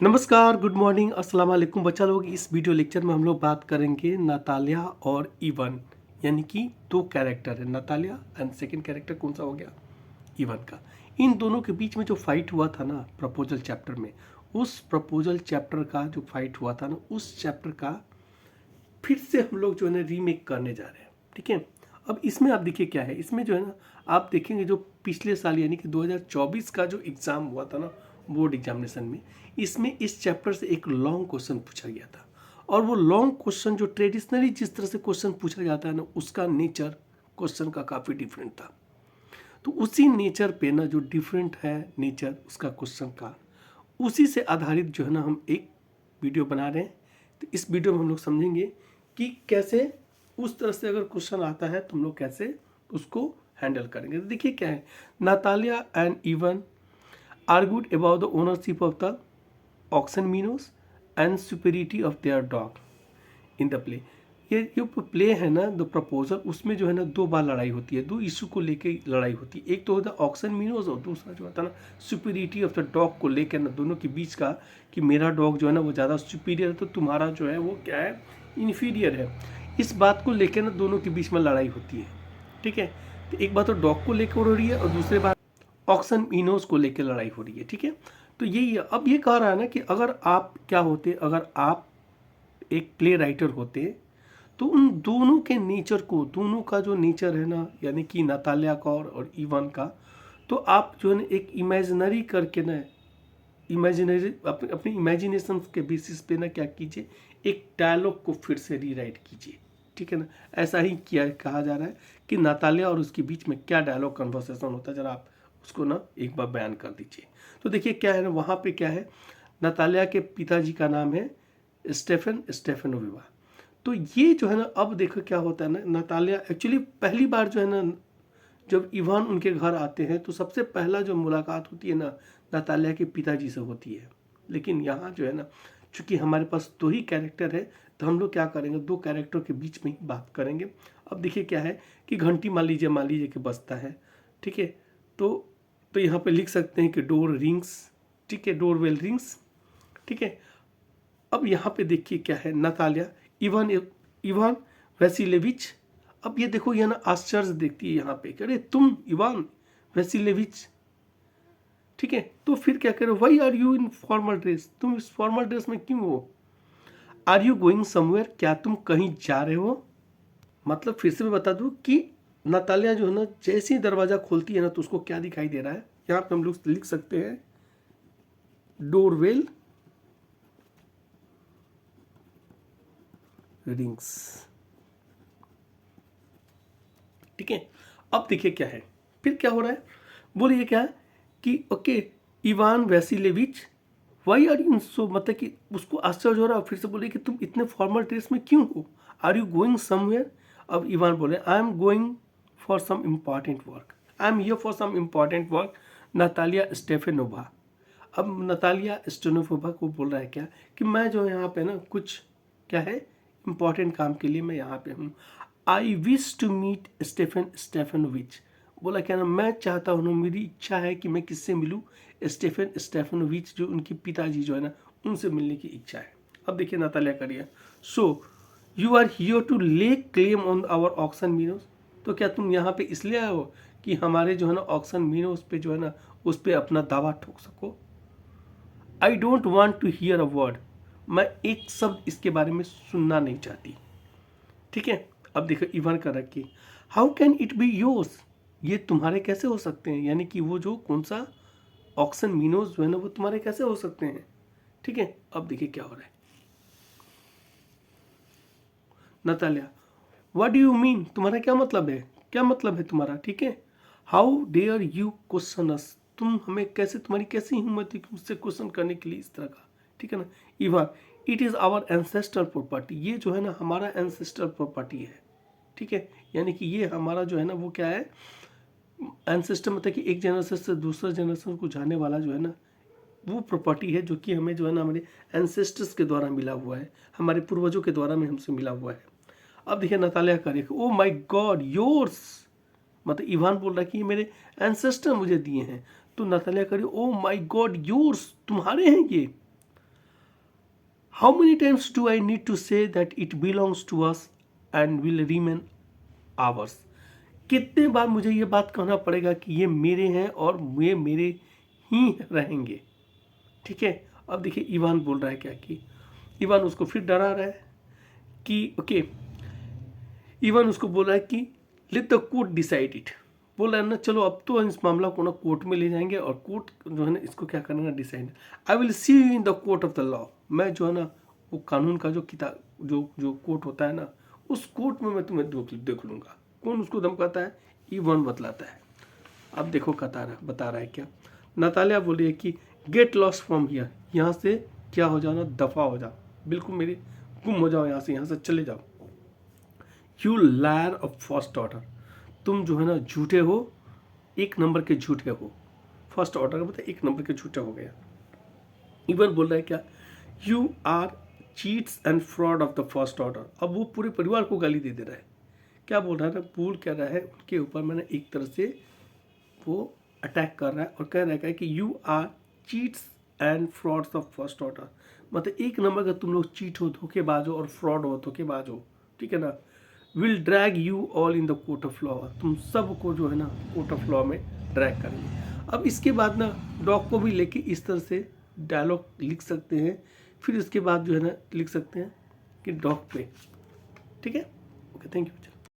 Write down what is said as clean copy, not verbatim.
नमस्कार, good morning, अस्सलाम वालेकुम बच्चा लोग। इस वीडियो लेक्चर में हम लोग बात करेंगे नतालिया और इवन, यानी कि दो कैरेक्टर है नतालिया एंड सेकंड कैरेक्टर कौन सा हो गया, इवन का। इन दोनों के बीच में जो फाइट हुआ था ना प्रपोजल चैप्टर में, उस प्रपोजल चैप्टर का जो फाइट हुआ था ना, उस चैप्टर का फिर से हम लोग जो है ना रीमेक करने जा रहे हैं। ठीक है, अब इसमें आप देखिए क्या है, इसमें जो है ना आप देखेंगे जो पिछले साल यानी कि 2024 का जो एग्ज़ाम हुआ था ना बोर्ड एग्जामिनेशन में, इसमें इस चैप्टर से एक लॉन्ग क्वेश्चन पूछा गया था। और वो लॉन्ग क्वेश्चन जो ट्रेडिशनली जिस तरह से क्वेश्चन पूछा जाता है ना, उसका नेचर क्वेश्चन का काफ़ी डिफरेंट था। तो उसी नेचर पे ना जो डिफरेंट है नेचर उसका क्वेश्चन का, उसी से आधारित जो है ना हम एक वीडियो बना रहे हैं। तो इस वीडियो में हम लोग समझेंगे कि कैसे उस तरह से अगर क्वेश्चन आता है तो हम लोग कैसे उसको हैंडल करेंगे। तो देखिए क्या है, Natalia and even argued about the ownership of the Oxen Meadows and superiority of their dog in the play. ये जो प्ले है ना द प्रपोजल, उसमें जो है ना दो बार लड़ाई होती है, दो इशू को लेके लड़ाई होती है। एक तो होता है ऑक्सन मीनोस और दूसरा जो होता है ना सुपीरियरिटी ऑफ द डॉग को लेकर ना, दोनों के बीच का कि मेरा डॉग जो है ना वो ज़्यादा सुपीरियर है तो तुम्हारा जो है वो क्या है, इन्फीरियर है। इस बात को लेकर ना दोनों के बीच में लड़ाई होती है। ठीक है, तो एक बात तो डॉग को लेकर हो रही है और दूसरी बात ऑक्सन मीनोस को लेकर लड़ाई हो रही है। ठीक है, तो यही है। अब ये कह रहा है ना कि अगर आप क्या होते, अगर आप एक प्ले राइटर होते तो उन दोनों के नेचर को, दोनों का जो नेचर है ना, यानी कि नतालिया का और इवन का, तो आप जो है ना एक इमेजिनरी करके ना, इमेजिनरी अपनी इमेजिनेशन के बेसिस पे ना क्या कीजिए, एक डायलॉग को फिर से रीराइट कीजिए। ठीक है ना, ऐसा ही किया कहा जा रहा है कि नतालिया और उसके बीच में क्या डायलॉग कन्वर्सेशन होता है, जरा आप उसको ना एक बार बयान कर दीजिए। तो देखिए क्या है ना, वहाँ पे क्या है, नतालिया के पिताजी का नाम है स्टेफेनोविवा। तो ये जो है ना, अब देखो क्या होता है ना, नतालिया एक्चुअली पहली बार जो है ना जब इवान उनके घर आते हैं तो सबसे पहला जो मुलाकात होती है ना नतालिया के पिताजी से होती है। लेकिन यहाँ जो है ना, चूंकि हमारे पास दो ही कैरेक्टर है तो हम लोग क्या करेंगे, दो कैरेक्टर के बीच में ही बात करेंगे। अब देखिए क्या है कि घंटी मान लीजिए कि बजता है। ठीक है, तो यहाँ पे लिख सकते हैं कि डोर रिंग्स। ठीक है, डोर बेल रिंग्स। ठीक है, अब यहाँ पे देखिए क्या है, नतालिया इवान इवान वैसिलेविच। अब ये देखो, ये ना आश्चर्य देखती है यहाँ पे, अरे तुम इवान वैसिलेविच। ठीक है, तो फिर क्या करो, why are you in formal dress, तुम इस फॉर्मल ड्रेस में क्यों हो। आर यू गोइंग समवेयर, क्या तुम कहीं जा रहे हो। मतलब फिर से मैं बता दूं कि नतालिया जो है ना जैसे ही दरवाजा खोलती है ना तो उसको क्या दिखाई दे रहा है, यहाँ पे हम लोग लिख सकते हैं डोरवेल रिंग्स। ठीक है, अब देखिए क्या है, फिर क्या हो रहा है, बोलिए क्या है कि okay Ivan Vasilevich why are you so, मतलब कि उसको आश्चर्य हो रहा है, फिर से बोले कि तुम इतने फॉर्मल ड्रेस में क्यों हो। Are you going somewhere. अब इवान बोले I am going for some important work, I am here for some important work Natalia Stepanovna. अब नतालिया स्टेफेनोवा को बोल रहा है क्या कि मैं जो यहाँ पे ना कुछ क्या है इम्पॉर्टेंट काम के लिए मैं यहाँ पे हूँ। I wish to meet Stepanovich. बोला क्या ना, मैं चाहता हूँ, मेरी इच्छा है कि मैं किससे मिलूँ, स्टेफेनोविच जो उनके पिताजी जो है ना उनसे मिलने की इच्छा है। अब देखिए नतालिया करिए, so you are here to lay claim on our oxen meadows. तो क्या तुम यहाँ पे इसलिए आए हो कि हमारे जो है ना ऑक्सन मीनोस पे जो है ना उस पर अपना दावा ठोक सको। I don't want to hear a word, मैं एक शब्द इसके बारे में सुनना नहीं चाहती। ठीक है, अब देखो इवन का रखिए, how can it be yours, ये तुम्हारे कैसे हो सकते हैं, यानी कि वो जो कौन सा ऑक्सन मीनोस जो है ना वो तुम्हारे कैसे हो सकते हैं। ठीक है, अब देखिए क्या हो रहा है, Natalia what do you mean, तुम्हारा क्या मतलब है, क्या मतलब है तुम्हारा। ठीक है, how dare you question us, तुम हमें कैसे, तुम्हारी कैसी हिम्मत है मुझसे क्वेश्चन करने के लिए इस तरह का। ठीक है ना, even it is our ancestor property, ये जो है ना हमारा एंसेस्टर प्रॉपर्टी है। ठीक है, यानी कि ये हमारा जो है ना वो क्या है, एंसेस्टर मतलब कि एक जनरेशन से दूसरा जनरेशन को जाने वाला जो है ना वो प्रॉपर्टी है, जो कि हमें जो है ना हमारे एंसेस्टर्स के द्वारा मिला हुआ है, हमारे पूर्वजों के द्वारा में हमसे मिला हुआ है। अब देखिए नतालिया करे, ओ माय गॉड योर्स, मतलब इवान बोल रहा है कि ये मेरे एंसेस्टर मुझे दिए हैं। तो नतालिया करे, ओ माय गॉड योर्स, तुम्हारे हैं ये। How many times do I need to say that it belongs to us and will remain ours. कितने बार मुझे ये बात कहना पड़ेगा कि ये मेरे हैं और ये मेरे ही रहेंगे। ठीक है, अब देखिए इवान बोल रहा है क्या कि इवान उसको फिर डरा रहा है कि ओके, इवान उसको बोल रहा है कि let the court decide it. बोल रहा है ना, चलो अब तो इस मामला को ना कोर्ट में ले जाएंगे और कोर्ट जो है ना इसको क्या करना decide. I will see you in the court of the law. मैं जो है ना वो कानून का जो किताब जो कोर्ट होता है ना, उस कोर्ट में मैं तुम्हें देख लूंगा। कौन उसको धमकाता है? इवान बतलाता है। अब देखो बता रहा है क्या। नतालिया बोल रही है कि गेट लॉस्ट फ्रॉम हियर, यहाँ से क्या हो जाना, दफा हो जाओ, बिल्कुल मेरे गुम हो जाओ यहाँ से चले जाओ। You liar of first order, तुम जो है ना झूठे हो, एक नंबर के झूठे हो। फर्स्ट ऑर्डर का मतलब एक नंबर के झूठे हो गया। इवन बोल रहा है क्या, you are cheats and fraud of the first order. अब वो पूरे परिवार को गाली दे रहा है। क्या बोल रहा है ना, बोल कह रहा है उनके ऊपर मैंने एक तरह से वो अटैक कर रहा है और कह रहा है कि you are cheats and frauds of first order. मतलब एक नंबर का तुम लोग चीट हो, धोखेबाज हो और फ्रॉड हो, धोखेबाज हो। ठीक है ना। Will drag you all in the court of law, तुम सबको जो है ना कोर्ट ऑफ लॉ में ड्रैग करेंगे। अब इसके बाद ना डॉग को भी लेके इस तरह से डायलॉग लिख सकते हैं। फिर इसके बाद जो है ना लिख सकते हैं कि डॉग पे। ठीक है, ओके, थैंक यू।